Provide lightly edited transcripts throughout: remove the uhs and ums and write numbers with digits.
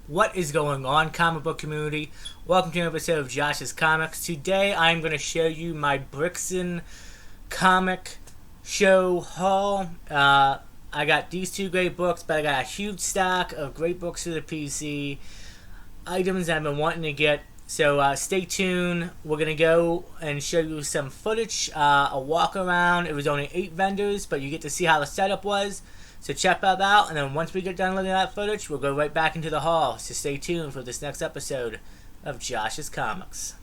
What is going on, comic book community? Welcome to another episode of Josh's Comics. Today I'm going to show you my Brixton comic show haul. I got these two great books, but I got a huge stock of great books for the PC, items I've been wanting to get. So stay tuned. We're going to go and show you some footage, a walk around. It was only 8 vendors, but you get to see how the setup was. So check that out, and then once we get done looking at that footage, we'll go right back into the hall. So stay tuned for this next episode of Josh's Comics.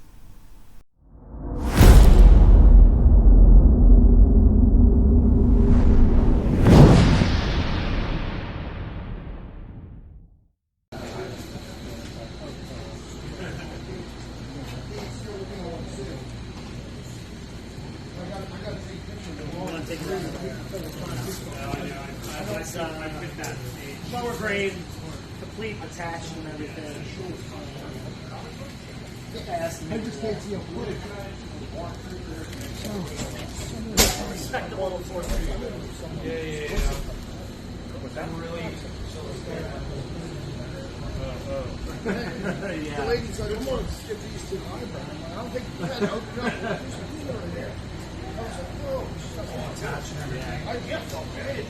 Lower grade, complete attached and everything. I just can't see a footage. Respect the level 4. Yeah. But that really Yeah. The lady said, I'm going to skip these two eyebrows. I don't think you had no there. I was like, whoa. I guess okay.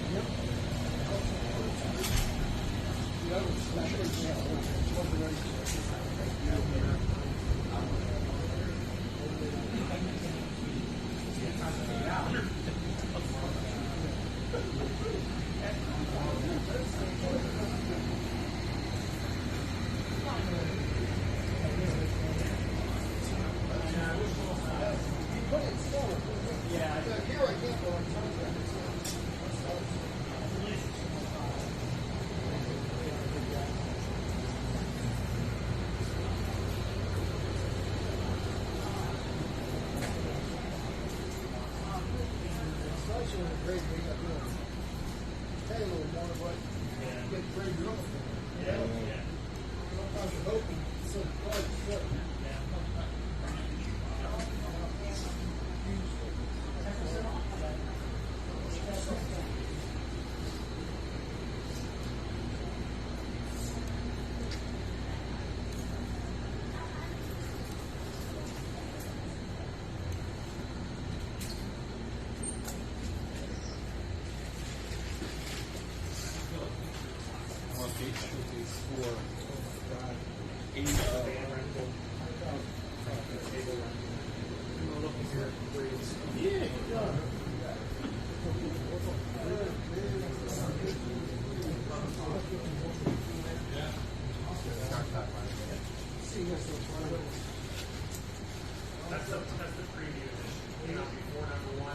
That's the preview edition. Came out before number 1.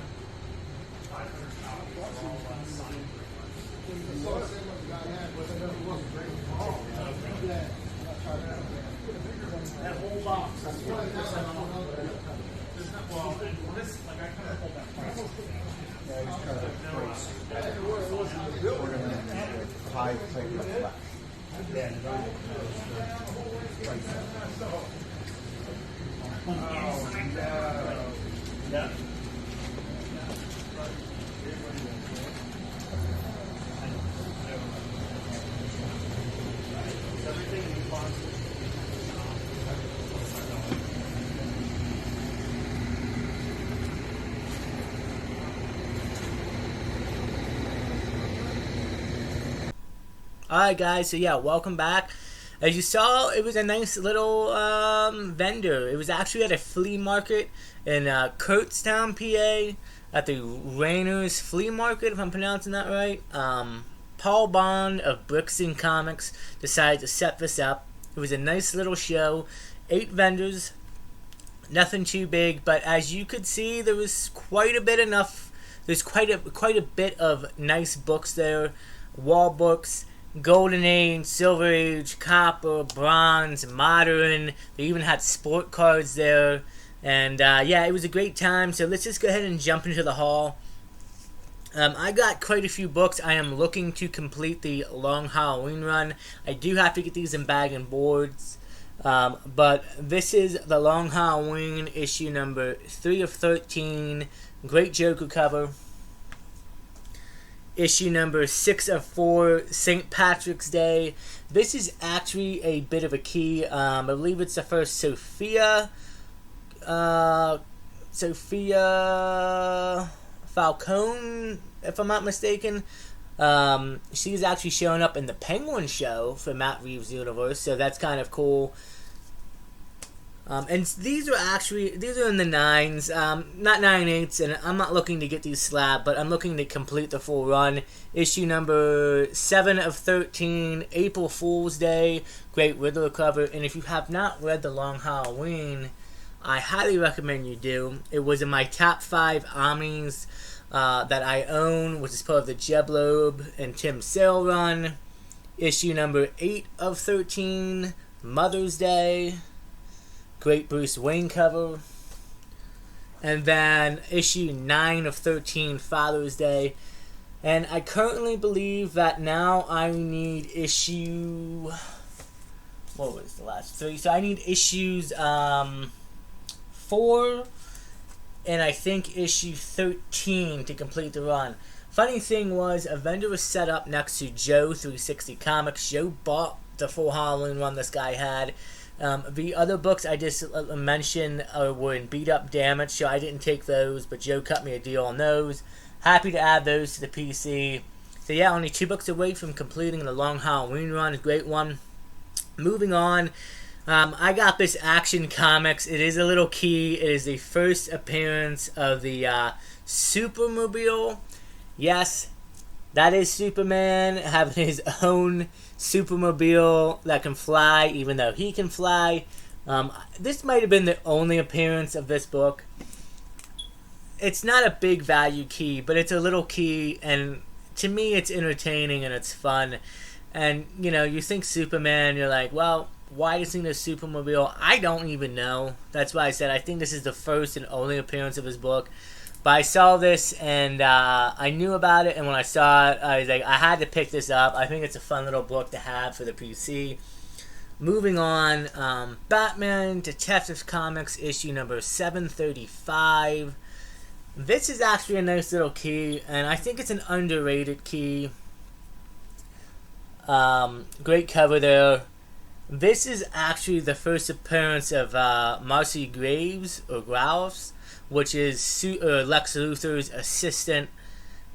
500 copies are all signed. That whole box. That's what I Well, and this, like, I kind of pulled that price. High figure flash. Yeah. Everything in boxes. Alright guys, so yeah, welcome back. As you saw, it was a nice little vendor. It was actually at a flea market in Kurtztown, PA, at the Rainers Flea Market, if I'm pronouncing that right. Paul Bond of Brixton Comics decided to set this up. It was a nice little show. 8 vendors, nothing too big, but as you could see, there was quite a bit enough. There's quite a bit of nice books there, wall books. Golden Age, Silver Age, Copper, Bronze, Modern. They even had sport cards there. And yeah, it was a great time. So let's just go ahead and jump into the haul. I got quite a few books. I am looking to complete the long Halloween run. I do have to get these in bag and boards. But this is the long Halloween issue number 3 of 13. Great Joker cover. issue number 6 of 4, St. Patrick's Day. This is actually a bit of a key. I believe it's the first Sophia Falcone, if I'm not mistaken. She's actually showing up in the Penguin show for Matt Reeves' universe, so that's kind of cool. And these are in the 9s, not 9/8, and I'm not looking to get these slabbed, but I'm looking to complete the full run. Issue number 7 of 13, April Fool's Day, great Riddler cover, and if you have not read The Long Halloween, I highly recommend you do. It was in my top 5 Omnis that I own, which is part of the Jeb Loeb and Tim Sale run. Issue number 8 of 13, Mother's Day. Great Bruce Wayne cover. And then issue 9 of 13, Father's Day. And I currently believe that now I need issue... What was the last 3? So I need issues 4 and I think issue 13 to complete the run. Funny thing was, a vendor was set up next to Joe 360 Comics. Joe bought the full Halloween run this guy had. The other books I just mentioned were in beat up damage, so I didn't take those, but Joe cut me a deal on those. Happy to add those to the PC. So yeah, only 2 books away from completing the Long Halloween run. A great one. Moving on, I got this Action Comics. It is a little key. It is the first appearance of the Supermobile. Yes, that is Superman having his own Supermobile that can fly, even though he can fly. This might have been the only appearance of this book. It's not a big value key, but it's a little key, and to me it's entertaining and it's fun. And, you know, you think Superman, you're like, well, why does he need a Supermobile? I don't even know. That's why I said I think this is the first and only appearance of his book. But I saw this, and I knew about it, and when I saw it, I was like, I had to pick this up. I think it's a fun little book to have for the PC. Moving on, Batman Detective Comics, issue number 735. This is actually a nice little key, and I think it's an underrated key. Great cover there. This is actually the first appearance of Marcy Graves, or Graves, which is Lex Luthor's assistant.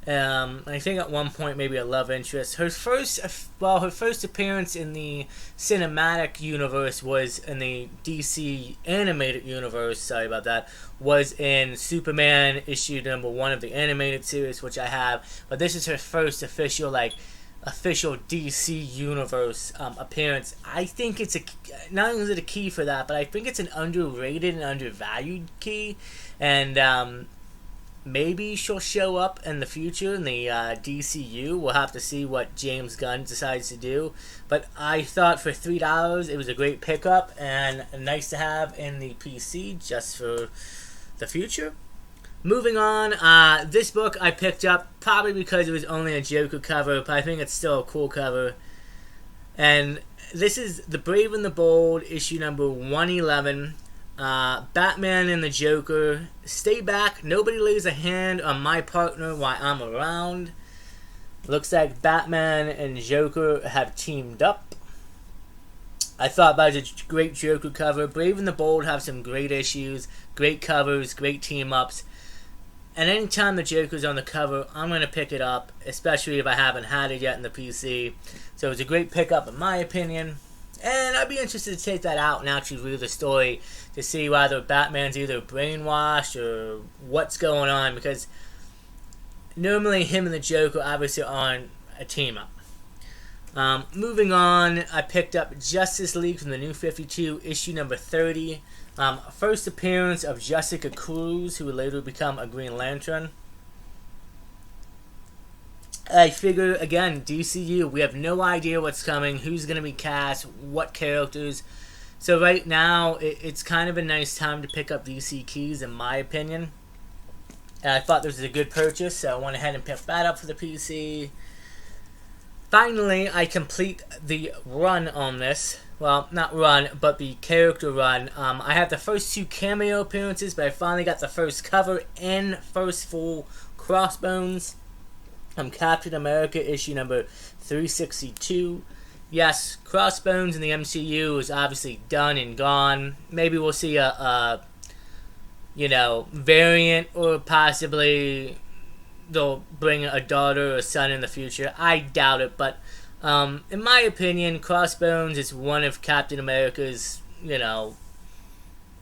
I think at one point maybe a love interest. Her first appearance in the cinematic universe was in the DC animated universe. Sorry about that. Was in Superman issue number 1 of the animated series, which I have. But this is her first official DC universe appearance. I think it's not only is it a key for that, but I think it's an underrated and undervalued key. And maybe she'll show up in the future in the DCU. We'll have to see what James Gunn decides to do. But I thought for $3 it was a great pickup and nice to have in the PC just for the future. Moving on, this book I picked up probably because it was only a Joker cover, but I think it's still a cool cover. And this is The Brave and the Bold, issue number 111. Batman and the Joker. Stay back. Nobody lays a hand on my partner while I'm around. Looks like Batman and Joker have teamed up. I thought that was a great Joker cover. Brave and the Bold have some great issues, great covers, great team-ups. And anytime the Joker's on the cover, I'm going to pick it up, especially if I haven't had it yet in the PC. So it's a great pickup in my opinion. And I'd be interested to take that out and actually read the story to see whether Batman's either brainwashed or what's going on. Because normally him and the Joker obviously aren't a team-up. Moving on, I picked up Justice League from the New 52, issue number 30. First appearance of Jessica Cruz, who would later become a Green Lantern. I figure, again, DCU, we have no idea what's coming, who's going to be cast, what characters. So right now, it's kind of a nice time to pick up DC keys, in my opinion. And I thought this was a good purchase, so I went ahead and picked that up for the PC. Finally, I complete the run on this. Well, not run, but the character run. I have the first 2 cameo appearances, but I finally got the first cover and first full Crossbones. Captain America issue number 362. yes, Crossbones in the MCU is obviously done and gone. Maybe we'll see a variant, or possibly they'll bring a daughter or a son in the future. I doubt it, but in my opinion, Crossbones is one of Captain America's,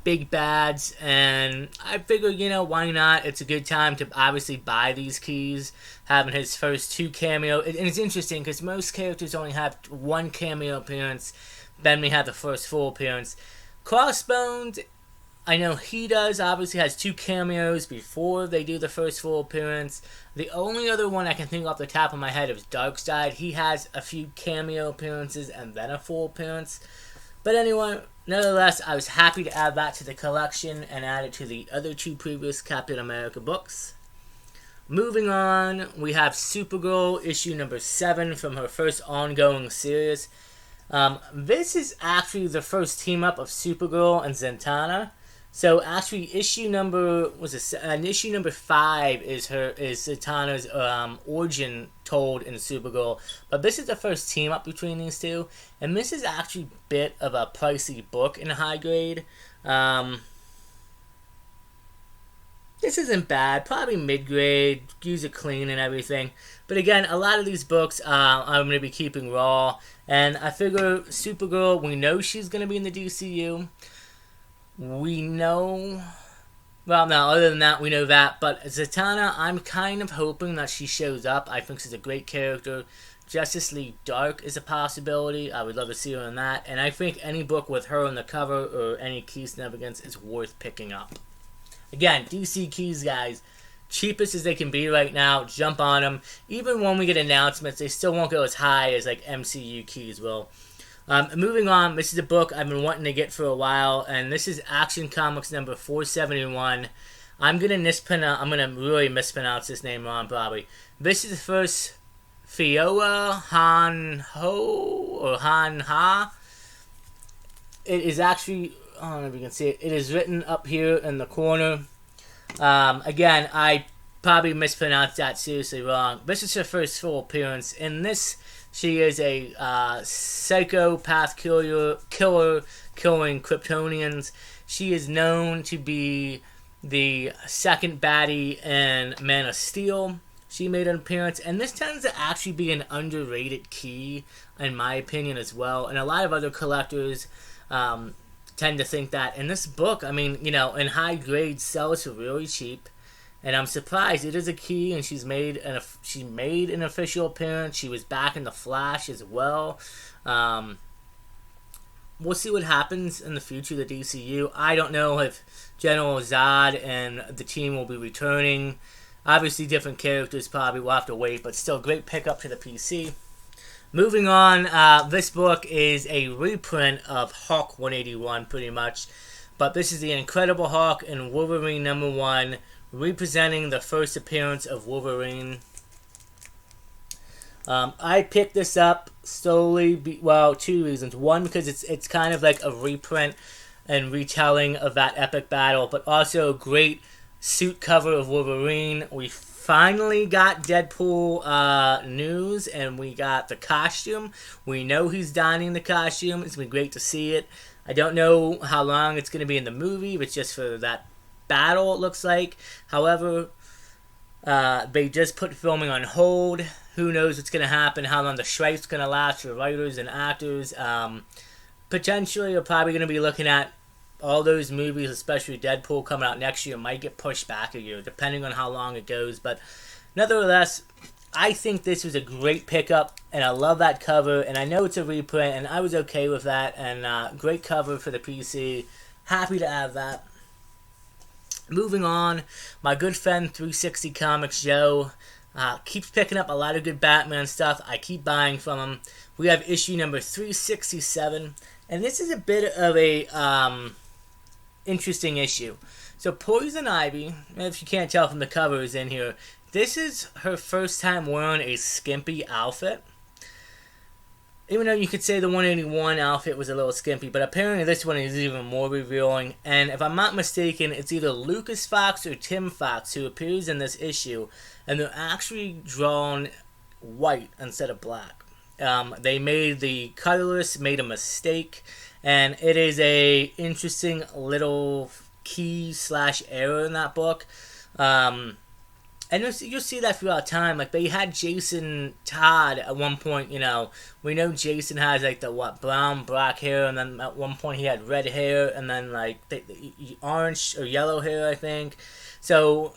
big bads, and I figured, why not? It's a good time to obviously buy these keys, having his first 2 cameo. And it's interesting because most characters only have 1 cameo appearance, then we have the first full appearance. Crossbones, I know he obviously has 2 cameos before they do the first full appearance. The only other one I can think off the top of my head is Darkseid. He has a few cameo appearances and then a full appearance. But anyway, nevertheless, I was happy to add that to the collection and add it to the other 2 previous Captain America books. Moving on, we have Supergirl issue number 7 from her first ongoing series. This is actually the first team up of Supergirl and Zatanna. So actually, issue number 5 is Zatanna's origin told in Supergirl, but this is the first team up between these two, and this is actually a bit of a pricey book in high grade. This isn't bad, probably mid-grade, use it clean and everything. But again, a lot of these books I'm going to be keeping raw, and I figure Supergirl, we know she's going to be in the DCU. We know, well, no, other than that, we know that. But Zatanna, I'm kind of hoping that she shows up. I think she's a great character. Justice League Dark is a possibility. I would love to see her in that. And I think any book with her on the cover or any key significance is worth picking up. Again, DC keys, guys, cheapest as they can be right now. Jump on them. Even when we get announcements, they still won't go as high as like MCU keys will. Moving on, this is a book I've been wanting to get for a while, and this is Action Comics number 471. I'm gonna really mispronounce this name wrong, probably. This is the first Fioa Han Ho or Han Ha. It is actually, I don't know if you can see it. It is written up here in the corner. Again, I probably mispronounced that seriously wrong. This is her first full appearance. In this, she is a psychopath killer killing Kryptonians. She is known to be the second baddie in Man of Steel. She made an appearance, and this tends to actually be an underrated key, in my opinion, as well. And a lot of other collectors tend to think that. In this book, I mean, in high grade, sells for really cheap. And I'm surprised. It is a key, and she made an official appearance. She was back in the Flash as well. We'll see what happens in the future of the DCU. I don't know if General Zod and the team will be returning. Obviously, different characters probably will have to wait, but still, great pickup to the PC. Moving on, this book is a reprint of Hulk 181, pretty much. But this is the Incredible Hulk and Wolverine number 1, representing the first appearance of Wolverine. I picked this up solely, 2 reasons. One, because it's kind of like a reprint and retelling of that epic battle, but also a great suit cover of Wolverine. We finally got Deadpool news, and we got the costume. We know he's donning the costume. It's been great to see it. I don't know how long it's going to be in the movie, but just for that battle, it looks like. However, they just put filming on hold. Who knows what's going to happen, how long the strike's going to last for writers and actors. Potentially, we're probably going to be looking at all those movies, especially Deadpool, coming out next year, might get pushed back a year, depending on how long it goes. But nevertheless, I think this was a great pickup, and I love that cover, and I know it's a reprint, and I was okay with that, and great cover for the PC. Happy to have that. Moving on, my good friend 360 Comics Joe keeps picking up a lot of good Batman stuff. I keep buying from him. We have issue number 367, and this is a bit of a interesting issue. So Poison Ivy, if you can't tell from the cover, is in here. This is her first time wearing a skimpy outfit. Even though you could say the 181 outfit was a little skimpy, but apparently this one is even more revealing. And if I'm not mistaken, it's either Lucas Fox or Tim Fox who appears in this issue, and they're actually drawn white instead of black. They made the colorist made a mistake, and it is a interesting little key / error in that book. And you'll see that throughout time. Like, they had Jason Todd at one point, you know. We know Jason has, like, the, brown, black hair, and then at one point he had red hair, and then, like, the orange or yellow hair, I think. So,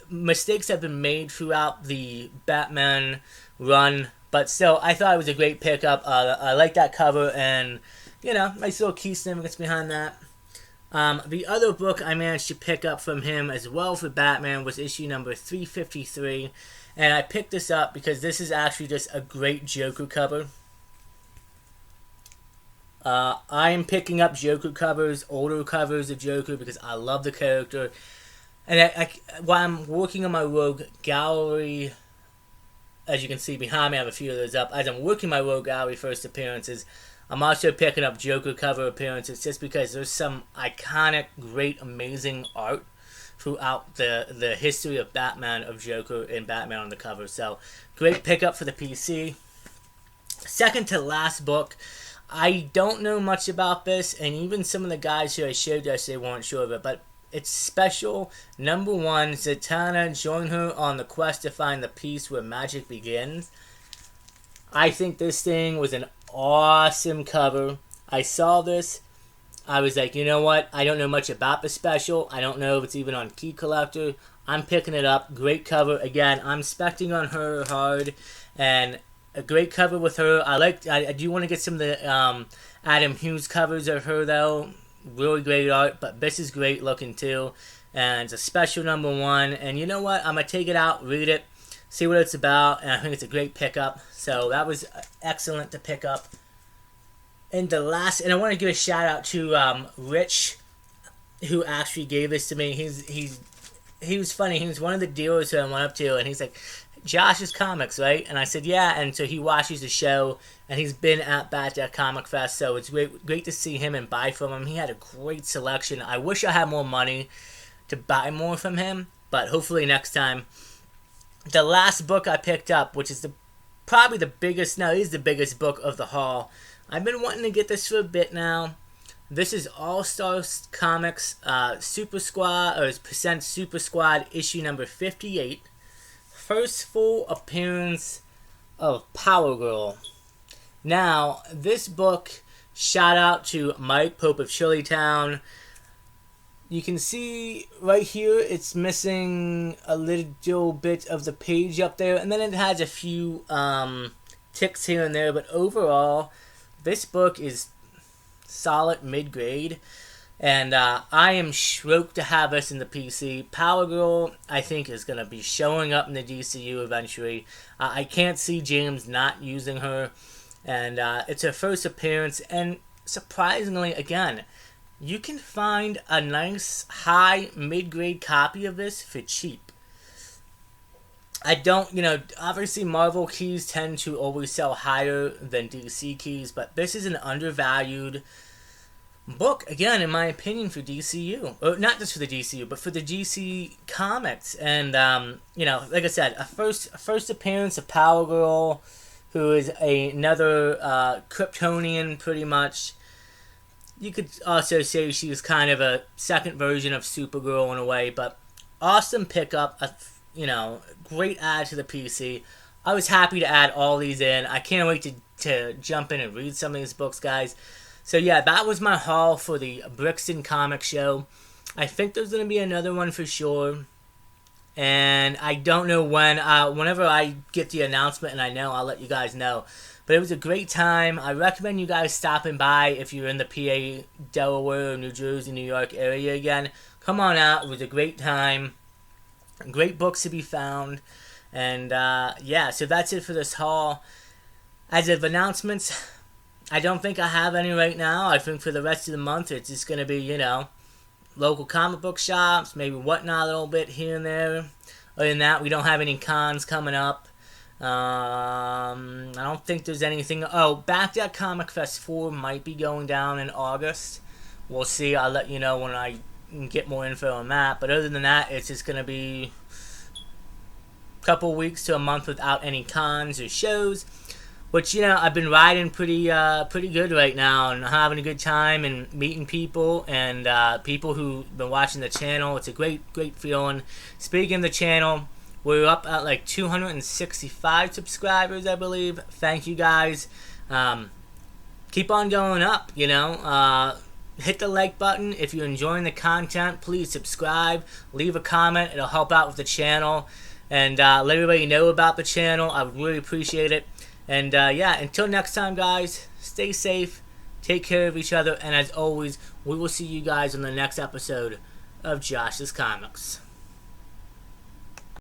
mistakes have been made throughout the Batman run, but still, I thought it was a great pickup. I like that cover, and, you know, nice little key significance behind that. The other book I managed to pick up from him as well for Batman was issue number 353, and I picked this up because this is actually just a great Joker cover. I am picking up Joker covers, older covers of Joker, because I love the character. And while I'm working on my Rogue Gallery, as you can see behind me, I have a few of those up. As I'm working my Rogue Gallery first appearances, I'm also picking up Joker cover appearances just because there's some iconic, great, amazing art throughout the history of Batman, of Joker, and Batman on the cover. So, great pickup for the PC. Second to last book. I don't know much about this, and even some of the guys who I showed yesterday weren't sure of it, but it's Special number 1. Zatanna, join her on the quest to find the peace where magic begins. I think this thing was an awesome cover. I saw this. I was like, you know what? I don't know much about the Special. I don't know if it's even on Key Collector. I'm picking it up. Great cover. Again, I'm specting on her hard. And a great cover with her. I do want to get some of the Adam Hughes covers of her, though. Really great art. But this is great looking, too. And it's a Special number 1. And you know what? I'm going to take it out, read it, see what it's about, and I think it's a great pickup. So that was excellent to pick up. And I want to give a shout out to Rich, who actually gave this to me. He was funny. He was one of the dealers who I went up to, and he's like, Josh's Comics, right? And I said, yeah. And so he watches the show, and he's been at Bat Comic Fest, so it's great to see him and buy from him. He had a great selection. I wish I had more money to buy more from him, but hopefully next time. The last book I picked up, which is probably the biggest book of the haul. I've been wanting to get this for a bit now. This is All-Star Comics Super Squad, or Percent Super Squad, issue number 58. First full appearance of Power Girl. Now, this book, shout out to Mike Pope of Chillytown. You can see right here it's missing a little bit of the page up there, and then it has a few ticks here and there, but overall this book is solid mid-grade, and I am stoked to have this in the PC. Power Girl, I think, is going to be showing up in the DCU eventually. I can't see James not using her, and it's her first appearance, and surprisingly, again, you can find a nice high mid-grade copy of this for cheap. Obviously Marvel keys tend to always sell higher than DC keys, but this is an undervalued book, again, in my opinion, for DCU. Or not just for the DCU, but for the DC Comics. And, like I said, a first appearance of Power Girl, who is another Kryptonian, pretty much. You could also say she was kind of a second version of Supergirl in a way, but awesome pickup, great add to the PC. I was happy to add all these in. I can't wait to jump in and read some of these books, guys. So yeah, that was my haul for the Brixton Comic Show. I think there's going to be another one for sure. And I don't know when. Whenever I get the announcement and I know, I'll let you guys know. But it was a great time. I recommend you guys stopping by if you're in the PA, Delaware, New Jersey, New York area again. Come on out. It was a great time. Great books to be found. And so that's it for this haul. As of announcements, I don't think I have any right now. I think for the rest of the month, it's just going to be, local comic book shops, maybe Whatnot a little bit here and there. Other than that, we don't have any cons coming up. I don't think there's anything. Bat Comic Fest 4 might be going down in August. We'll see. I'll let you know when I get more info on that. But other than that, it's just going to be a couple weeks to a month without any cons or shows. But I've been riding pretty good right now, and having a good time, and meeting people, and people who've been watching the channel. It's a great feeling. Speaking of the channel, we're up at like 265 subscribers, I believe. Thank you guys. Keep on going up. Hit the like button if you're enjoying the content. Please subscribe, leave a comment. It'll help out with the channel, and let everybody know about the channel. I would really appreciate it. And yeah, until next time, guys, stay safe, take care of each other, and as always, we will see you guys on the next episode of Josh's Comics.